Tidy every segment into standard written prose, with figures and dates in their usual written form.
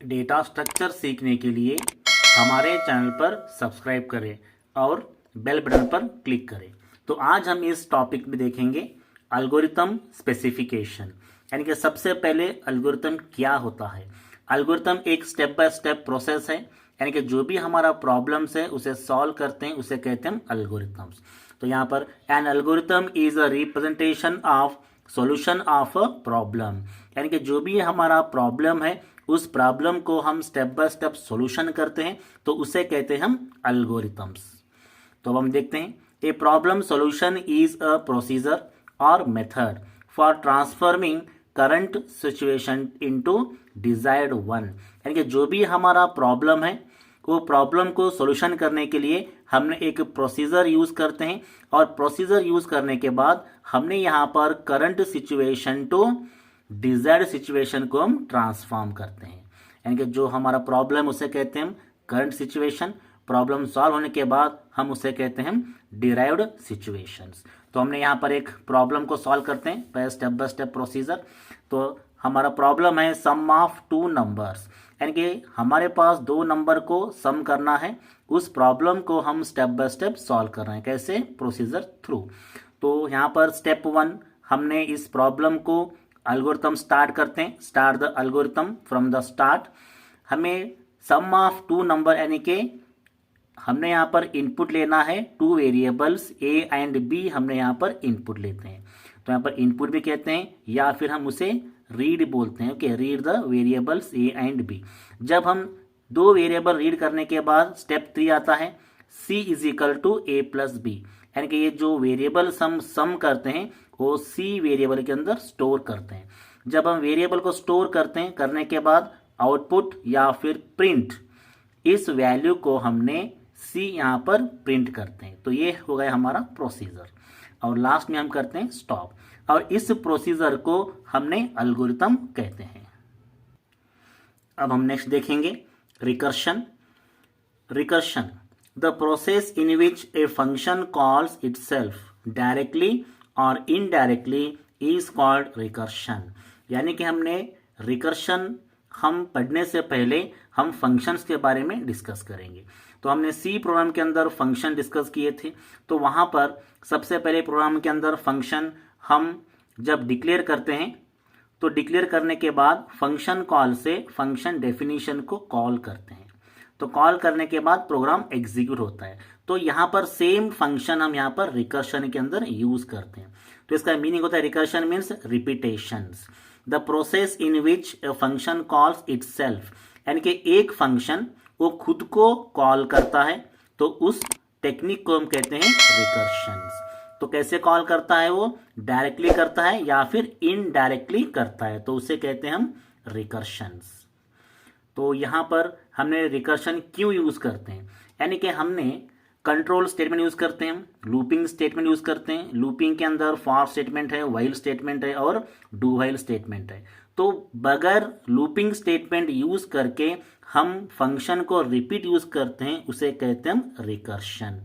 Data structure सीखने के लिए हमारे चैनल पर सब्सक्राइब करें और बेल बटन पर क्लिक करें। तो आज हम इस टॉपिक में देखेंगे एल्गोरिथम स्पेसिफिकेशन, यानी कि सबसे पहले एल्गोरिथम क्या होता है। एल्गोरिथम एक स्टेप बाय स्टेप प्रोसेस है, यानी कि जो भी हमारा प्रॉब्लम्स है उसे सॉल्व करते हैं, उसे कहते हैं हम एल्गोरिथम्स। तो यहाँ पर an algorithm is a representation of solution of a problem, यानी कि जो भी हमारा प्रॉब्लम है उस प्रॉब्लम को हम स्टेप बाय स्टेप सॉल्यूशन करते हैं, तो उसे कहते हैं हम एल्गोरिथम्स। तो अब हम देखते हैं, a problem solution is a procedure और method for transforming current situation into desired one, यानी कि जो भी हमारा प्रॉब्लम है वो प्रॉब्लम को सॉल्यूशन करने के लिए हमने एक प्रोसीजर यूज करते हैं, और प्रोसीजर यूज करने के बाद हमने यहाँ पर current situation to desired situation को हम ट्रांसफॉर्म करते हैं। यानी कि जो हमारा प्रॉब्लम उसे कहते हैं हम करंट सिचुएशन, प्रॉब्लम सॉल्व होने के बाद हम उसे कहते हैं हम डिराइव्ड सिचुएशंस। तो हमने यहाँ पर एक प्रॉब्लम को सॉल्व करते हैं पहले स्टेप बाय स्टेप प्रोसीजर। तो हमारा प्रॉब्लम है सम ऑफ टू नंबर्स, यानी कि हमारे पास दो नंबर को सम करना है। उस प्रॉब्लम को हम स्टेप बाय स्टेप सॉल्व कर रहे हैं, कैसे? Procedure through. तो यहाँ पर स्टेप वन हमने इस प्रॉब्लम को एल्गोरिथम स्टार्ट करते हैं, start the algorithm from the start. हमें सम ऑफ टू नंबर, यानी कि हमने यहाँ पर इनपुट लेना है two variables A and B, हमने यहाँ पर इनपुट लेते हैं। तो यहाँ पर इनपुट भी कहते हैं या फिर हम उसे रीड बोलते हैं। Okay, read the variables A and B. जब हम दो वेरिएबल रीड करने के बाद स्टेप 3 आता है, C is equal to A plus B, यानी कि ये जो वेरिएबल सम करते हैं वो सी वेरिएबल के अंदर स्टोर करते हैं। जब हम वेरिएबल को स्टोर करते हैं, करने के बाद आउटपुट या फिर प्रिंट, इस वैल्यू को हमने सी यहाँ पर प्रिंट करते हैं। तो ये हो गया हमारा प्रोसीजर, और लास्ट में हम करते हैं स्टॉप, और इस प्रोसीजर को हमने एल्गोरिथम कहते हैं। अब हम नेक्स्ट देखेंगे recursion. Recursion, the process in which a function calls itself directly और इनडायरेक्टली इज कॉल्ड रिकर्शन। यानी कि हमने रिकर्शन हम पढ़ने से पहले हम फंक्शंस के बारे में डिस्कस करेंगे। तो हमने सी प्रोग्राम के अंदर फंक्शन डिस्कस किए थे। तो वहां पर सबसे पहले प्रोग्राम के अंदर फंक्शन हम जब डिक्लेयर करते हैं, तो डिक्लेयर करने के बाद फंक्शन कॉल से फंक्शन डेफिनेशन को कॉल करते हैं। तो कॉल करने के बाद प्रोग्राम एग्जीक्यूट होता है। तो यहाँ पर सेम फंक्शन हम यहाँ पर रिकर्शन के अंदर यूज करते हैं। तो इसका मीनिंग होता है recursion means repetitions, the process in which a function calls itself, यानी कि एक फंक्शन वो खुद को कॉल करता है, तो उस टेक्निक को हम कहते हैं रिकर्शंस। तो कैसे कॉल करता है? वो डायरेक्टली करता है या फिर इनडायरेक्टली करता है, तो उसे कहते हैं हम रिकर्शंस। तो यहाँ पर हमने रिकर्शन क्यों यूज करते हैं, यानी कि हमने कंट्रोल स्टेटमेंट यूज करते हैं, लूपिंग स्टेटमेंट यूज करते हैं। लूपिंग के अंदर फॉर स्टेटमेंट है, व्हाइल स्टेटमेंट है और डू व्हाइल स्टेटमेंट है। तो बगैर लूपिंग स्टेटमेंट यूज करके हम फंक्शन को रिपीट यूज करते हैं, उसे कहते हैं हम recursion.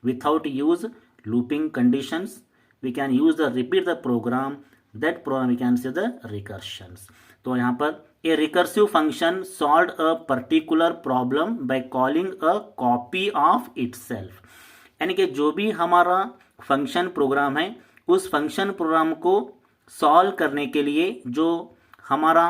Without use looping conditions we can use the repeat the program, that program we can say the recursions. तो यहाँ पर a recursive function solve a particular problem by calling a copy of itself, यानी कि जो भी हमारा function programme है उस फंक्शन प्रोग्राम को सॉल्व करने के लिए जो हमारा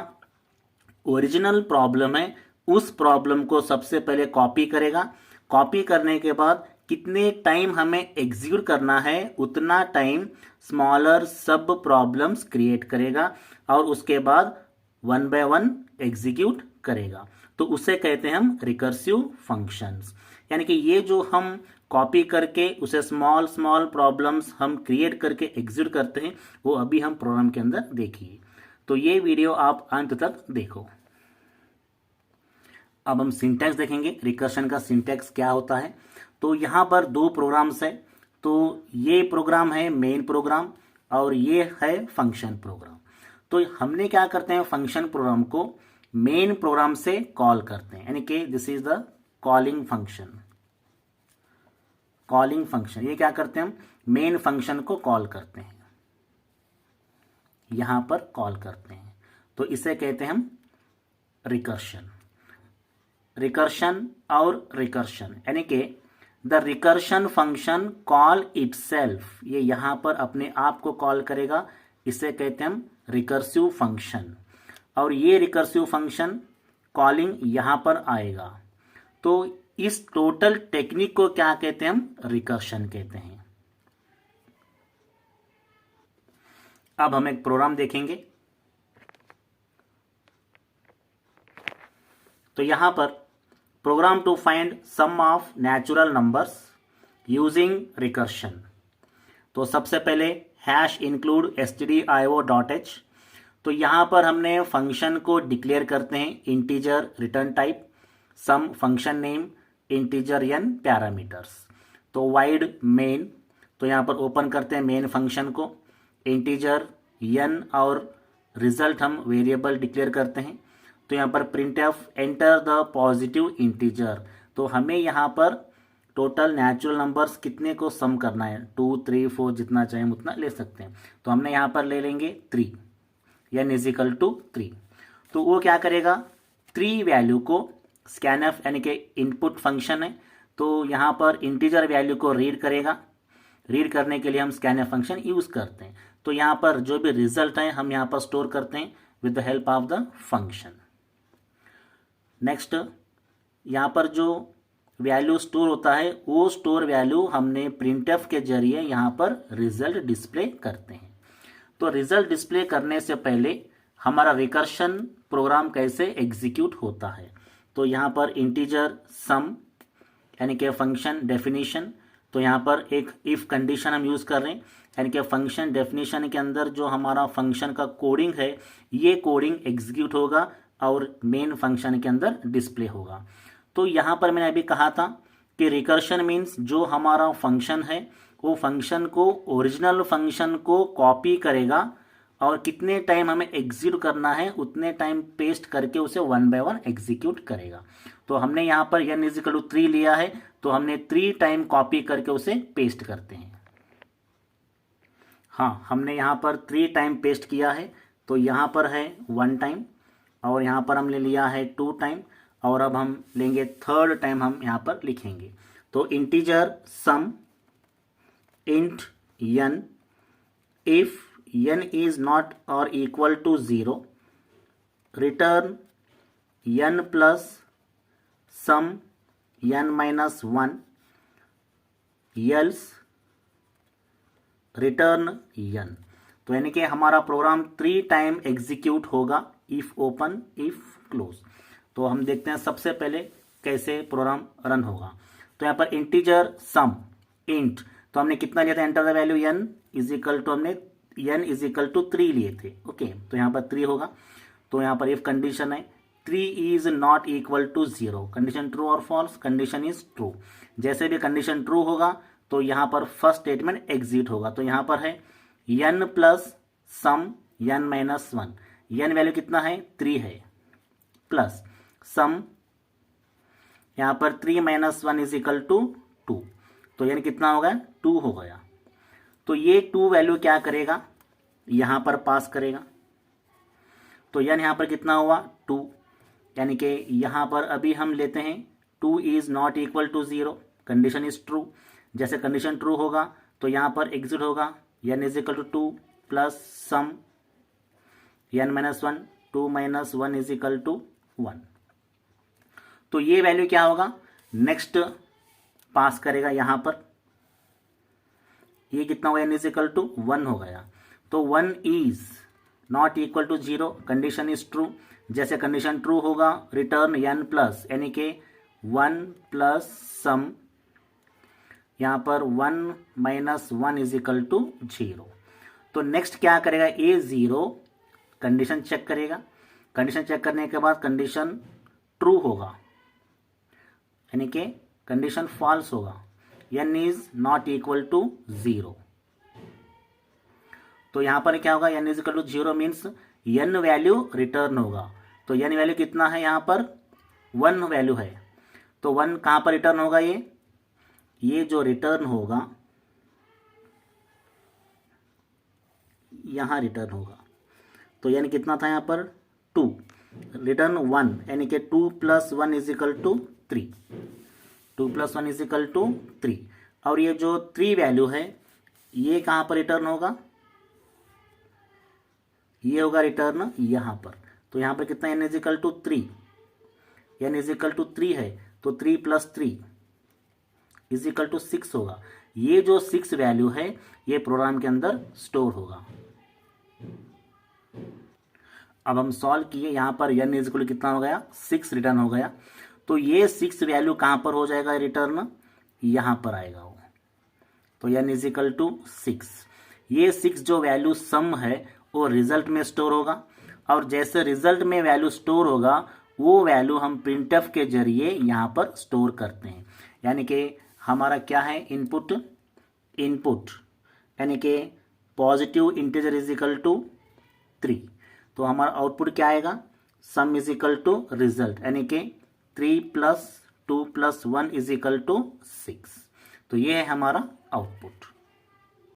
ओरिजिनल प्रॉब्लम है उस प्रॉब्लम को सबसे पहले कॉपी करेगा। कॉपी करने के बाद कितने टाइम हमें एग्जीक्यूट करना है उतना टाइम स्मॉलर सब प्रॉब्लम्स क्रिएट करेगा, और उसके बाद वन बाय वन एग्जीक्यूट करेगा। तो उसे कहते हैं हम रिकर्सिव फंक्शंस। यानी कि ये जो हम कॉपी करके उसे स्मॉल स्मॉल प्रॉब्लम्स हम क्रिएट करके एग्जीक्यूट करते हैं, वो अभी हम प्रोग्राम के अंदर देखिए। तो ये वीडियो आप अंत तक देखो। अब हम सिंटैक्स देखेंगे, रिकर्शन का सिंटैक्स क्या होता है। तो यहाँ पर दो प्रोग्राम्स है, तो ये प्रोग्राम है मेन प्रोग्राम और ये है फंक्शन प्रोग्राम। तो हमने क्या करते हैं, फंक्शन प्रोग्राम को मेन प्रोग्राम से कॉल करते हैं, यानी कि this is the calling function. Calling function ये क्या करते हैं, हम मेन फंक्शन को कॉल करते हैं, यहां पर कॉल करते हैं। तो इसे कहते हैं हम रिकर्शन, रिकर्शन और रिकर्शन, यानी कि the recursion function call itself, ये यहाँ पर अपने आप को कॉल करेगा, इसे कहते हैं हम रिकर्सिव फंक्शन। और ये रिकर्सिव फंक्शन कॉलिंग यहाँ पर आएगा। तो इस टोटल टेक्निक को क्या कहते हैं? हम रिकर्शन कहते हैं। अब हम एक प्रोग्राम देखेंगे। तो यहां पर program to find sum of natural numbers using recursion. तो सबसे पहले हैश इंक्लूड stdio.h। तो यहां पर हमने फंक्शन को डिक्लेयर करते हैं integer return type, sum function name, integer n parameters. तो वाइड मेन, तो यहां पर ओपन करते हैं मेन फंक्शन को, इंटीजर n और रिजल्ट हम वेरिएबल डिक्लेयर करते हैं। तो यहाँ पर printf enter the positive integer. तो हमें यहाँ पर टोटल नेचुरल नंबर्स कितने को सम करना है, 2 3 4 जितना चाहे हम उतना ले सकते हैं। तो हमने यहाँ पर ले लेंगे 3, n इजिकल टू 3। तो वो क्या करेगा, 3 वैल्यू को स्कैनफ यानी कि इनपुट फंक्शन है, तो यहाँ पर इंटीजर वैल्यू को रीड करेगा। रीड करने के लिए हम स्कैनफ फंक्शन यूज करते हैं। तो यहाँ पर जो भी रिजल्ट है हम यहाँ पर स्टोर करते हैं with the help of the function. Next, यहाँ पर जो वैल्यू स्टोर होता है वो स्टोर वैल्यू हमने प्रिंटफ के जरिए यहाँ पर रिजल्ट डिस्प्ले करते हैं। तो रिजल्ट डिस्प्ले करने से पहले हमारा रिकर्शन प्रोग्राम कैसे एग्जीक्यूट होता है। तो यहाँ पर इंटीजर सम यानी कि फंक्शन डेफिनेशन, तो यहाँ पर एक इफ कंडीशन हम यूज कर रहे हैं, यानी कि फंक्शन डेफिनेशन के अंदर जो हमारा फंक्शन का कोडिंग है ये कोडिंग एग्जीक्यूट होगा और मेन फंक्शन के अंदर डिस्प्ले होगा। तो यहाँ पर मैंने अभी कहा था कि रिकर्शन मीन्स जो हमारा फंक्शन है वो फंक्शन को ओरिजिनल फंक्शन को कॉपी करेगा और कितने टाइम हमें एग्जीक्यूट करना है उतने टाइम पेस्ट करके उसे 1 बाय 1 एग्जीक्यूट करेगा। तो हमने यहाँ पर n इजिकल टू 3 लिया है, तो हमने 3 टाइम कॉपी करके उसे पेस्ट करते हैं। हाँ, हमने यहाँ पर 3 टाइम पेस्ट किया है, तो यहाँ पर है 1 टाइम और यहाँ पर हमने लिया है 2 टाइम और अब हम लेंगे 3rd टाइम हम यहाँ पर लिखेंगे। तो integer sum int n, if n is not or equal to 0, return n plus sum n minus 1, else return n। तो यानी कि हमारा प्रोग्राम 3 टाइम एग्जीक्यूट होगा, इफ ओपन इफ क्लोज। तो हम देखते हैं सबसे पहले कैसे प्रोग्राम रन होगा। तो यहाँ पर इंटीजर सम इंट, तो हमने कितना लिया था, enter the value n is equal to, हमने n इजिकल टू 3 लिए थे। ओके, तो यहाँ पर 3 होगा। तो यहाँ पर इफ कंडीशन है 3 is not equal to 0, condition true और फॉल्स, कंडीशन इज ट्रू। जैसे भी कंडीशन ट्रू होगा तो यहाँ पर फर्स्ट स्टेटमेंट एग्जिट होगा। तो यहाँ पर है n plus sum n minus 1, n value कितना है 3 है, प्लस सम यहाँ पर 3 माइनस 1 इज इक्वल टू 2, तो n कितना हो गया 2 हो गया। तो ये 2 वैल्यू क्या करेगा, यहाँ पर पास करेगा। तो n यहाँ पर कितना हुआ 2, यानी कि यहाँ पर अभी हम लेते हैं 2 is not equal to 0, condition is true. जैसे कंडीशन ट्रू होगा तो यहाँ पर एग्जिट होगा n is equal to 2 plus sum n minus 1, 2 minus 1 is equal to 1। तो ये वैल्यू क्या होगा, नेक्स्ट पास करेगा यहाँ पर, ये कितना हुआ n इज इक्वल टू 1 हो गया। तो 1 is not equal to 0, condition is true. जैसे कंडीशन ट्रू होगा रिटर्न n प्लस, यानी कि 1 प्लस सम, यहाँ पर 1 माइनस 1 इज इक्वल टू 0। तो नेक्स्ट क्या करेगा, ए 0 कंडीशन चेक करेगा, कंडीशन चेक करने के बाद कंडीशन ट्रू होगा यानी कि कंडीशन फॉल्स होगा, n is not equal to 0। तो यहाँ पर क्या होगा, n is equal to 0 means n value return होगा। तो n वैल्यू कितना है, यहाँ पर 1 वैल्यू है, तो 1 कहाँ पर रिटर्न होगा, ये जो रिटर्न होगा यहाँ रिटर्न होगा। तो n कितना था यहाँ पर 2, रिटर्न 1 यानी कि 2 + 1 = 3, 2 + 1 = 3। और ये जो 3 वैल्यू है ये कहाँ पर रिटर्न होगा, ये होगा रिटर्न यहाँ पर। तो यहाँ पर कितना n = 3, n = 3 है तो 3 + 3 = 6 होगा। ये जो 6 वैल्यू है ये प्रोग्राम के अंदर स्टोर होगा। अब हम सॉल्व किए, यहाँ पर n = कितना हो गया, 6 रिटर्न हो गया। तो ये 6 वैल्यू कहाँ पर हो जाएगा रिटर्न, यहाँ पर आएगा वो। तो n = 6। ये 6 जो वैल्यू सम है वो रिजल्ट में स्टोर होगा, और जैसे रिजल्ट में वैल्यू स्टोर होगा वो वैल्यू हम प्रिंटफ के जरिए यहाँ पर स्टोर करते हैं। यानी कि हमारा क्या है, इनपुट यानी कि पॉजिटिव इंटीजर = 3। तो हमारा आउटपुट क्या आएगा, सम = रिजल्ट यानी कि 3 + 2 + 1 = 6। तो ये है हमारा आउटपुट।